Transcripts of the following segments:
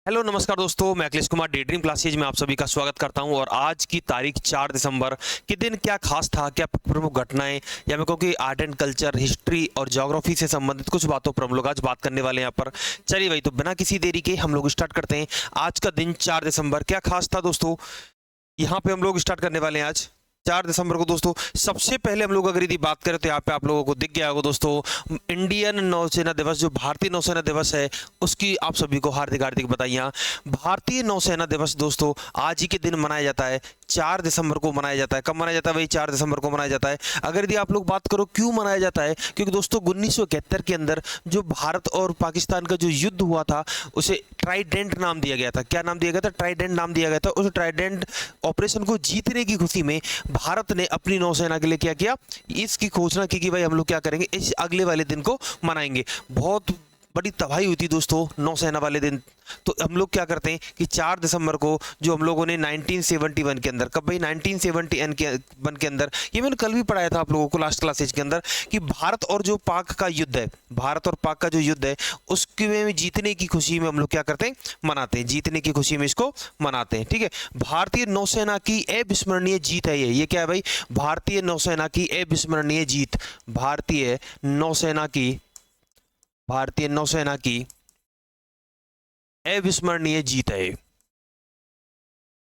Hello नमस्कार दोस्तों, मैं Akhilesh Kumar day dream classes में आप सभी का स्वागत करता हूं। और आज की तारीख 4 दिसंबर के दिन क्या खास था, क्या प्रमुख घटनाएं, या मैं कहूँ कि आर्ट एंड कल्चर, हिस्ट्री और ज्योग्राफी से संबंधित कुछ बातों पर हम लोग आज बात करने वाले हैं यहाँ पर। चलिए भाई, तो बिना किसी देरी के हम लोग स्टार्ट करते हैं। आज का दिन 4 दिसंबर क्या खास था दोस्तों, यहाँ पे हम लोग स्टार्ट करने वाले हैं आज 4 दिसंबर को। दोस्तों सबसे पहले हम लोग अगर यदि बात करें तो यहाँ पे आप लोगों को दिख गया होगा दोस्तों, इंडियन नौसेना दिवस, जो भारतीय नौसेना दिवस है, उसकी आप सभी को हार्दिक हार्दिक बधाइयाँ। भारतीय नौसेना दिवस दोस्तों आज ही के दिन मनाया जाता है, 4 दिसंबर को मनाया जाता है। कब मनाया जाता है भाई? 4 दिसंबर को मनाया जाता है। अगर यदि आप लोग बात करो क्यों मनाया जाता है, क्योंकि दोस्तों 1971 के अंदर जो भारत और पाकिस्तान का जो युद्ध हुआ था उसे ट्राइडेंट नाम दिया गया था। क्या नाम दिया गया था? ट्राइडेंट नाम दिया गया था। उस ट्राइडेंट ऑपरेशन को जीतने की खुशी में भारत ने अपनी नौसेना के लिए क्या किया, इसकी घोषणा की कि भाई हम लोग क्या करेंगे, इस अगले वाले दिन को मनाएंगे। बहुत बड़ी तबाही हुई थी दोस्तों नौसेना वाले दिन। तो हम लोग क्या करते हैं कि 4 दिसंबर को जो हम लोगों ने 1971 के अंदर, कब भाई? 1971 के अंदर, ये मैंने कल भी पढ़ाया था आप लोगों को लास्ट क्लासेज के अंदर, कि भारत और जो पाक का युद्ध है, भारत और पाक का जो युद्ध है उसके में जीतने की खुशी में हम लोग क्या करते हैं, मनाते हैं। जीतने की खुशी में इसको मनाते हैं, ठीक है। भारतीय नौसेना की अविस्मरणीय जीत है ये क्या है भाई? भारतीय नौसेना की अविस्मरणीय जीत। भारतीय नौसेना की अविस्मरणीय जीत है।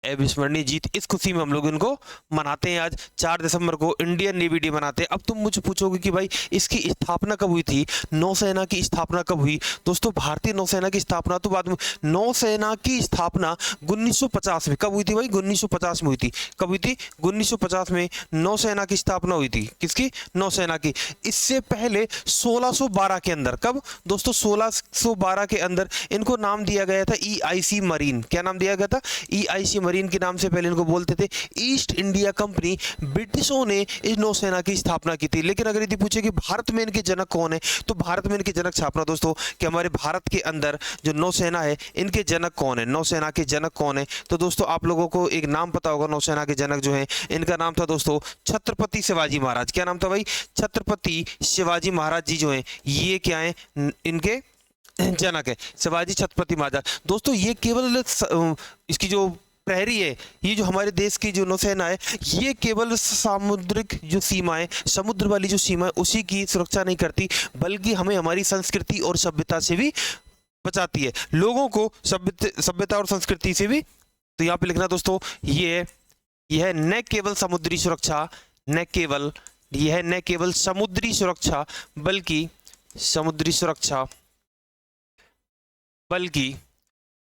अविस्मरणीय जीत, इस खुशी में हम लोग इनको मनाते हैं। आज 4 दिसंबर को इंडियन नेवी डे मनाते हैं। अब तुम मुझे पूछोगे कि भाई इसकी स्थापना कब हुई थी, नौसेना की स्थापना कब हुई? दोस्तों भारतीय नौसेना की स्थापना तो बाद में, नौसेना की स्थापना 1950 में कब हुई थी भाई? 1950 में हुई थी। कब हुई थी? 1950 में नौसेना की स्थापना हुई थी। किसकी? नौसेना की। इससे पहले 1612 के अंदर, कब दोस्तों? 1612 के अंदर इनको नाम दिया गया था EIC मरीन। क्या नाम दिया गया था? EIC मरीन के नाम से पहले इनको बोलते थे ईस्ट इंडिया कंपनी। ब्रिटिशों ने इस नौसेना की स्थापना की थी। लेकिन अगर यदि पूछे कि भारत में इनके जनक कौन है, तो भारत में इनके जनक छापना दोस्तों कि हमारे भारत के अंदर जो नौसेना है, इनके जनक कौन है, नौसेना के जनक कौन है? तो दोस्तों आप लोगों को एक नाम पता होगा नौसेना के जनक जो है, इनका नाम था दोस्तों छत्रपति शिवाजी महाराज। क्या नाम था भाई? छत्रपति शिवाजी महाराज जी जो है, ये क्या है, इनके जनक है, शिवाजी छत्रपति महाराज। दोस्तों ये केवल इसकी जो प्रहरी है, ये जो हमारे देश की जो नौसेना है, ये केवल सामुद्रिक जो सीमा है, समुद्र वाली जो सीमा है, उसी की सुरक्षा नहीं करती, बल्कि हमें हमारी संस्कृति और सभ्यता से भी बचाती है, लोगों को सभ्यता और संस्कृति से भी। तो यहाँ पे लिखना दोस्तों, यह न केवल समुद्री सुरक्षा, न केवल समुद्री सुरक्षा, समुद्री सुरक्षा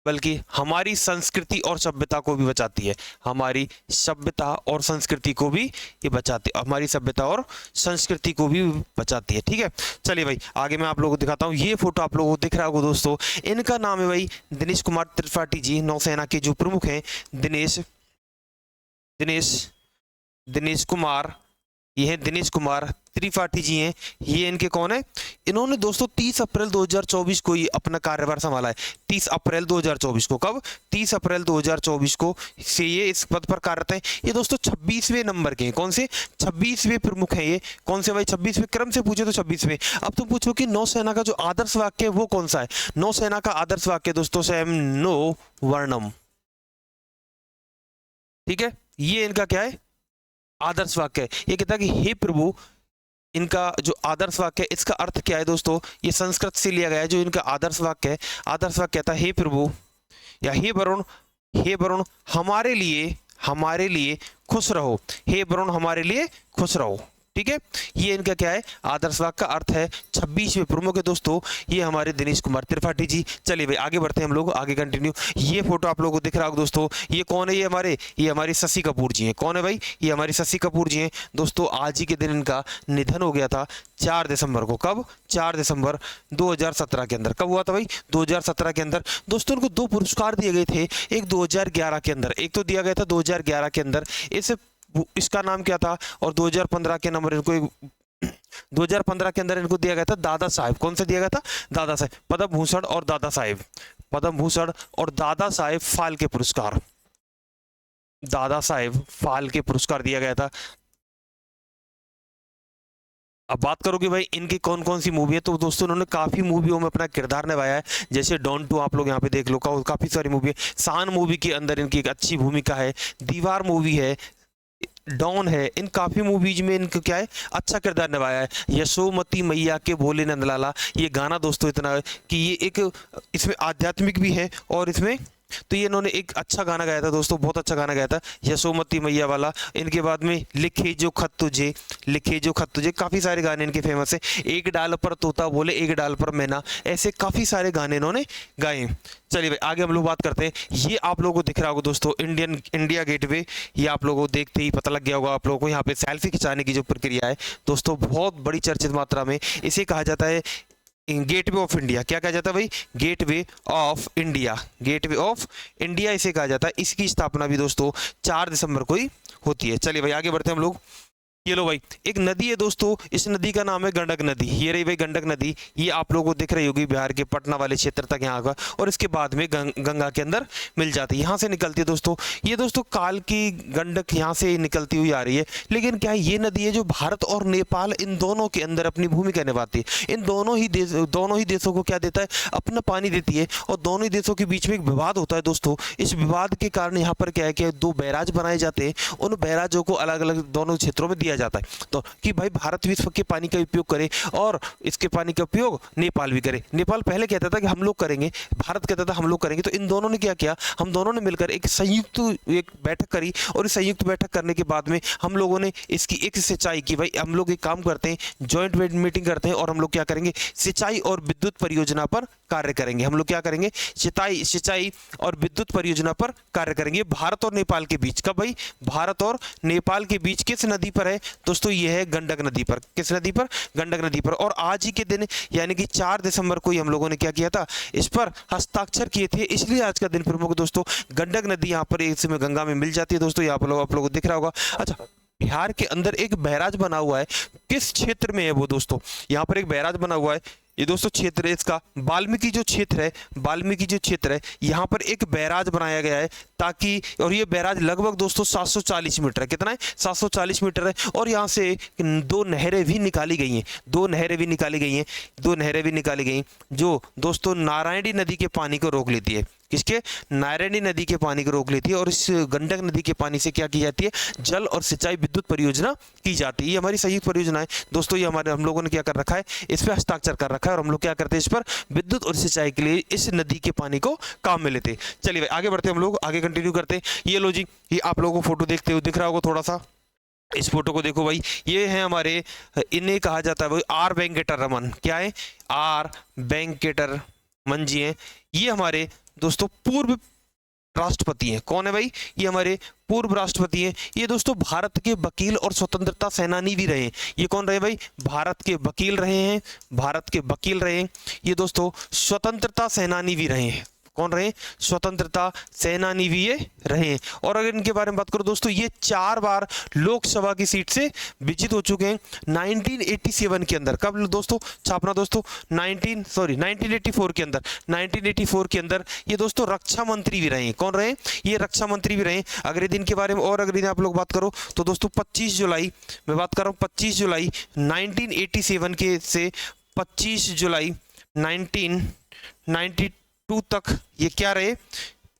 बल्कि हमारी संस्कृति और सभ्यता को भी बचाती है। हमारी सभ्यता और संस्कृति को भी ये बचाती है, हमारी सभ्यता और संस्कृति को भी बचाती है, ठीक है। चलिए भाई आगे मैं आप लोगों को दिखाता हूँ। ये फोटो आप लोगों को दिख रहा होगा दोस्तों, इनका नाम है भाई दिनेश कुमार त्रिपाठी जी, नौसेना के जो प्रमुख हैं, दिनेश कुमार, ये है दिनेश कुमार त्रिपाठी जी हैं। ये इनके कौन है? इन्होंने दोस्तों 30 अप्रैल 2024 को ही अपना कार्यभार संभाला है। 30 अप्रैल 2024 को, कब? 30 अप्रैल 2024 को से ये इस पद पर कार्यरत हैं। ये दोस्तों 26वें नंबर के हैं। कौन से? 26वें प्रमुख हैं ये। कौन से भाई? 26वें क्रम से पूछे तो 26वें। अब तुम पूछो कि नौसेना का जो आदर्श वाक्य है वो कौन सा है? नौसेना का आदर्श वाक्य दोस्तों सेम नो वर्णम, ठीक है। ये इनका क्या है? आदर्श वाक्य है। ये कहता है कि हे प्रभु, इनका जो आदर्श वाक्य है इसका अर्थ क्या है दोस्तों? ये संस्कृत से लिया गया है। जो इनका आदर्श वाक्य है, आदर्श वाक्य कहता है हे प्रभु या हे वरुण हमारे लिए खुश रहो, हे वरुण हमारे लिए खुश रहो, ठीक है। ये इनका क्या है? आदर्श वाक्य का अर्थ है। 26वें प्रमुख है दोस्तों ये हमारे दिनेश कुमार त्रिपाठी जी। चलिए भाई आगे बढ़ते हैं हम लोग, आगे कंटिन्यू। ये फोटो आप लोगों को दिख रहा होगा दोस्तों, ये कौन है? ये हमारी शशि कपूर जी हैं। कौन है भाई? ये हमारी शशि कपूर जी हैं दोस्तों। आज ही के दिन इनका निधन हो गया था 4 दिसंबर को। कब? 4 दिसंबर 2017 के अंदर। कब हुआ था भाई? 2017 के अंदर। दोस्तों इनको 2 पुरस्कार दिए गए थे, एक 2011 के अंदर, एक तो दिया गया था 2011 के अंदर, इसका नाम क्या था, और 2015 के नंबर इनको 2015 के अंदर इनको दिया गया था दादा साहेब। कौन सा दिया गया था? दादा साहेब, पद्म भूषण और दादा साहेब फाल्के पुरस्कार, दादा साहेब फाल्के पुरस्कार दिया गया था। अब बात करो कि भाई इनकी कौन कौन सी मूवी है, तो दोस्तों इन्होंने काफ़ी मूवियों में अपना किरदार निभाया है। जैसे डॉन 2 आप लोग यहाँ पे देख लो, काफ़ी सारी मूवी है। शान मूवी के अंदर इनकी एक अच्छी भूमिका है, दीवार मूवी है, डॉन है, इन काफ़ी मूवीज में इनको क्या है, अच्छा किरदार निभाया है। यशोमती मैया के भोले नंदलाला, ये गाना दोस्तों इतना कि ये एक इसमें आध्यात्मिक भी है और इसमें तो ये इन्होंने एक अच्छा गाना गाया था दोस्तों, बहुत अच्छा गाना गाया था यशोमती मैया वाला। इनके बाद में लिखे जो खत तुझे, लिखे जो खत तुझे, काफ़ी सारे गाने इनके फेमस है। एक डाल पर तोता बोले, एक डाल पर मैना, ऐसे काफ़ी सारे गाने इन्होंने गाए। चलिए भाई आगे हम लोग बात करते हैं। ये आप लोगों को दिख रहा होगा दोस्तों इंडिया गेटवे, ये आप लोगों को देखते ही पता लग गया होगा आप लोगों को। यहाँ पे सेल्फी खिंचाने की जो प्रक्रिया है दोस्तों, बहुत बड़ी चर्चित मात्रा में, इसे कहा जाता है गेटवे ऑफ इंडिया। क्या कहा जाता है भाई? Gateway of India, gateway of India इसे कहा जाता है। इसकी स्थापना भी दोस्तों 4 दिसंबर को ही होती है। चलिए भाई आगे बढ़ते हैं हम लोग। ये लो भाई, एक नदी है दोस्तों, इस नदी का नाम है गंडक नदी। ये रही भाई गंडक नदी, ये आप लोगों को दिख रही होगी बिहार के पटना वाले क्षेत्र तक यहाँ का, और इसके बाद में गंगा के अंदर मिल जाती है, यहाँ से निकलती है दोस्तों। ये दोस्तों काल की गंडक यहाँ से निकलती हुई आ रही है। लेकिन क्या है, ये नदी है जो भारत और नेपाल इन दोनों के अंदर अपनी भूमिका निभाती है। इन दोनों ही देशों को क्या देता है, अपना पानी देती है, और दोनों ही देशों के बीच में एक विवाद होता है दोस्तों। इस विवाद के कारण यहाँ पर क्या है कि 2 बैराज बनाए जाते हैं, उन बैराजों को अलग अलग दोनों क्षेत्रों में दिया जाता है, तो कि भाई भारत भी इसके पानी का उपयोग करे और इसके पानी का उपयोग नेपाल भी करे। नेपाल पहले कहता था कि हम लोग करेंगे, भारत कहता था हम लोग करेंगे, तो इन दोनों ने क्या किया, हम दोनों ने मिलकर एक बैठक करी, और इस संयुक्त बैठक करने के बाद में हम लोगों ने इसकी एक सिंचाई की। भाई हम लोग एक काम करते हैं, जॉइंट मीटिंग करते हैं, और हम लोग क्या करेंगे, सिंचाई और विद्युत परियोजना पर कार्य करेंगे। हम लोग क्या करेंगे, सिंचाई और विद्युत परियोजना पर कार्य करेंगे। भारत और नेपाल के बीच का, भाई भारत और नेपाल के बीच किस नदी पर है दोस्तों, ये है गंडक नदी पर। किस नदी पर? गंडक नदी पर। और आज ही के दिन यानी कि 4 दिसंबर को ही हम लोगों ने क्या किया था, इस पर हस्ताक्षर किए थे, इसलिए आज का दिन प्रमुख दोस्तों। गंडक नदी यहाँ पर इसमें गंगा में मिल जाती है दोस्तों, यहाँ पर आप लोगों को दिख रहा होगा। अच्छा, बिहार के अंदर एक बैराज बना हुआ है, किस क्षेत्र में है वो दोस्तों, यहाँ पर एक बैराज बना हुआ है, ये दोस्तों क्षेत्र है इसका वाल्मीकि जो क्षेत्र है, वाल्मीकि जो क्षेत्र है, यहाँ पर एक बैराज बनाया गया है ताकि, और ये बैराज लगभग दोस्तों 740 मीटर है। कितना है? 740 मीटर है। और यहाँ से 2 नहरें भी निकाली गई हैं, 2 नहरें भी निकाली गई हैं, 2 नहरें भी निकाली गई जो दोस्तों नारायणी नदी के पानी को रोक लेती है। किसके? नारायणी नदी के पानी को रोक लेती है, और इस गंडक नदी के पानी से क्या की जाती है, जल और सिंचाई विद्युत परियोजना की जाती है। ये हमारी संयुक्त परियोजना है दोस्तों, ये हमारे हम लोगों ने क्या कर रखा है, इस पर हस्ताक्षर कर रखा है, और हम लोग क्या करते हैं, इस पर विद्युत और सिंचाई के लिए इस नदी के पानी को काम में लेते हैं। चलिए भाई आगे बढ़ते हैं, हम लोग आगे कंटिन्यू करते हैं। ये लो जी, ये आप लोगों को फोटो देखते हुए दिख रहा होगा थोड़ा सा, इस फोटो को देखो भाई, ये है हमारे, इन्हें कहा जाता है भाई आर वेंकटरमन। क्या है? आर वेंकटरमन जी हैं। ये हमारे दोस्तों पूर्व राष्ट्रपति हैं। कौन है भाई? ये हमारे पूर्व राष्ट्रपति हैं। ये दोस्तों भारत के वकील और स्वतंत्रता सेनानी भी रहे हैं। ये कौन रहे भाई? भारत के वकील रहे हैं, भारत के वकील रहे हैं। ये दोस्तों स्वतंत्रता सेनानी भी रहे हैं। कौन रहे? स्वतंत्रता सेनानी भी ये रहे हैं। और अगर इनके बारे में बात करो दोस्तों, ये 4 बार लोकसभा की सीट से विजित हो चुके हैं 1987 के अंदर। कब दोस्तों छापना दोस्तों? 1984 के अंदर, 1984 के अंदर ये दोस्तों रक्षा मंत्री भी रहे हैं। कौन रहे? ये रक्षा मंत्री भी रहे हैं। अगर दिन के बारे में और अगर आप लोग बात करो तो दोस्तों 25 जुलाई, मैं बात कर रहा हूँ 25 जुलाई 1987 के से 25 जुलाई 1992 तक ये क्या रहे?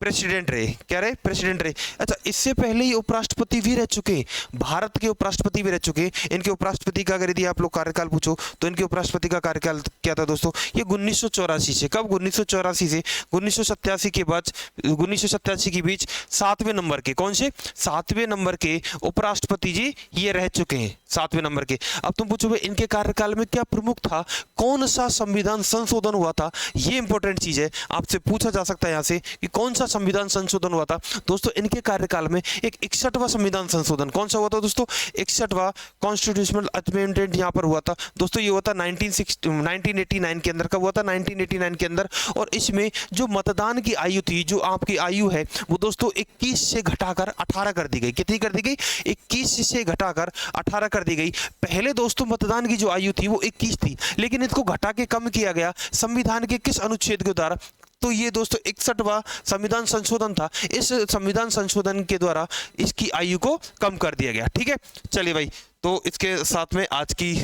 प्रेसिडेंट रहे। क्या रहे? प्रेसिडेंट रहे। अच्छा, इससे पहले ही उपराष्ट्रपति भी रह चुके हैं, भारत के उपराष्ट्रपति भी रह चुके हैं। इनके उपराष्ट्रपति का अगर यदि आप लोग कार्यकाल पूछो तो इनके उपराष्ट्रपति का कार्यकाल क्या था दोस्तों? ये 1984 से, कब? 1984 से 1987 के बाद, 1987 के बीच 7वें नंबर के, कौन से? 7वें नंबर के उपराष्ट्रपति जी ये रह चुके हैं, 7वें नंबर के। अब तुम पूछोगे इनके कार्यकाल में क्या प्रमुख था, कौन सा संविधान संशोधन हुआ था? ये इंपॉर्टेंट चीज है, आपसे पूछा जा सकता है यहाँ से कि कौन सा संविधान संशोधन हुआ था दोस्तों इनके कार्यकाल में। एक 61वां संविधान संशोधन कौन सा हुआ था दोस्तों? 61वां कॉन्स्टिट्यूशनल अमेंडमेंट यहाँ पर हुआ था दोस्तों। ये हुआ था 1989 के अंदर। कब हुआ था? 1989 के अंदर। और इसमें जो मतदान की आयु थी, जो आपकी आयु है, वो दोस्तों 21 से घटाकर 18 कर दी गई। कितनी कर दी गई? 21 से घटाकर 18 कर दी गई। पहले दोस्तों मतदान की जो आयु थी वो 21 थी, लेकिन इसको घटा के कम किया गया संविधान के किस अनुच्छेद के द्वारा? तो ये दोस्तों 61वां संविधान संशोधन था। इस संविधान संशोधन के द्वारा इसकी आयु को कम कर दिया गया। ठीक है, चलिए भाई, तो इसके साथ में आज की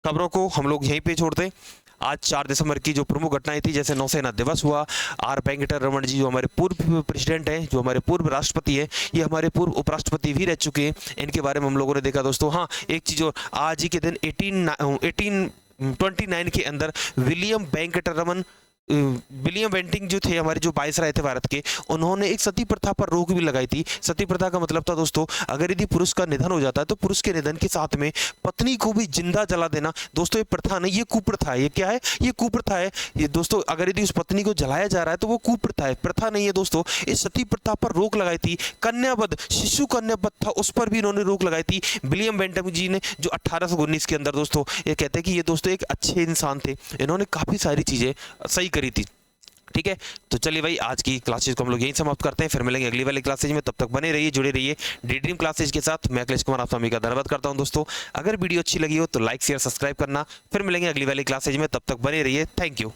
खबरों को हम लोग यहीं पे छोड़ते हैं। आज 4 दिसंबर की जो प्रमुख घटनाएं थी, जैसे नौसेना दिवस हुआ, आर वेंकटरमण जी जो हमारे पूर्व प्रेसिडेंट हैं, जो हमारे पूर्व राष्ट्रपति हैं, ये हमारे पूर्व उपराष्ट्रपति भी रह चुके हैं, इनके बारे में हम लोगों ने देखा दोस्तों। हाँ, एक चीज़ और, आज ही के दिन 1829 के अंदर विलियम बेंटिंग जो थे, हमारे जो वायसराय थे भारत के, उन्होंने एक सती प्रथा पर रोक भी लगाई थी। सती प्रथा का मतलब था दोस्तों, अगर यदि पुरुष का निधन हो जाता है तो पुरुष के निधन के साथ में पत्नी को भी जिंदा जला देना। दोस्तों ये प्रथा नहीं, ये कुप्रथा है। ये क्या है? ये कुप्रथा है। ये दोस्तों, अगर यदि उस पत्नी को जलाया जा रहा है तो वो कुप्रथा है, प्रथा नहीं है दोस्तों। इस सती प्रथा पर रोक लगाई थी। कन्यावध, शिशु कन्यावध था, उस पर भी इन्होंने रोक लगाई थी विलियम बेंटिंग जी ने, जो 1819 के अंदर। दोस्तों ये कहते हैं कि ये दोस्तों एक अच्छे इंसान थे, इन्होंने काफ़ी सारी चीज़ें सही करी थी। ठीक है, तो चलिए भाई, आज की क्लासेज को हम लोग यहीं समाप्त करते हैं। फिर मिलेंगे अगली वाली क्लासेज में। तब तक बने रहिए, जुड़े रहिए डी ड्रीम क्लासेज के साथ। मैं अखिलेश कुमार आप सभी का धन्यवाद करता हूं दोस्तों। अगर वीडियो अच्छी लगी हो तो लाइक शेयर सब्सक्राइब करना। फिर मिलेंगे अगली वाली क्लासेज में, तब तक बने रहिए। Thank you.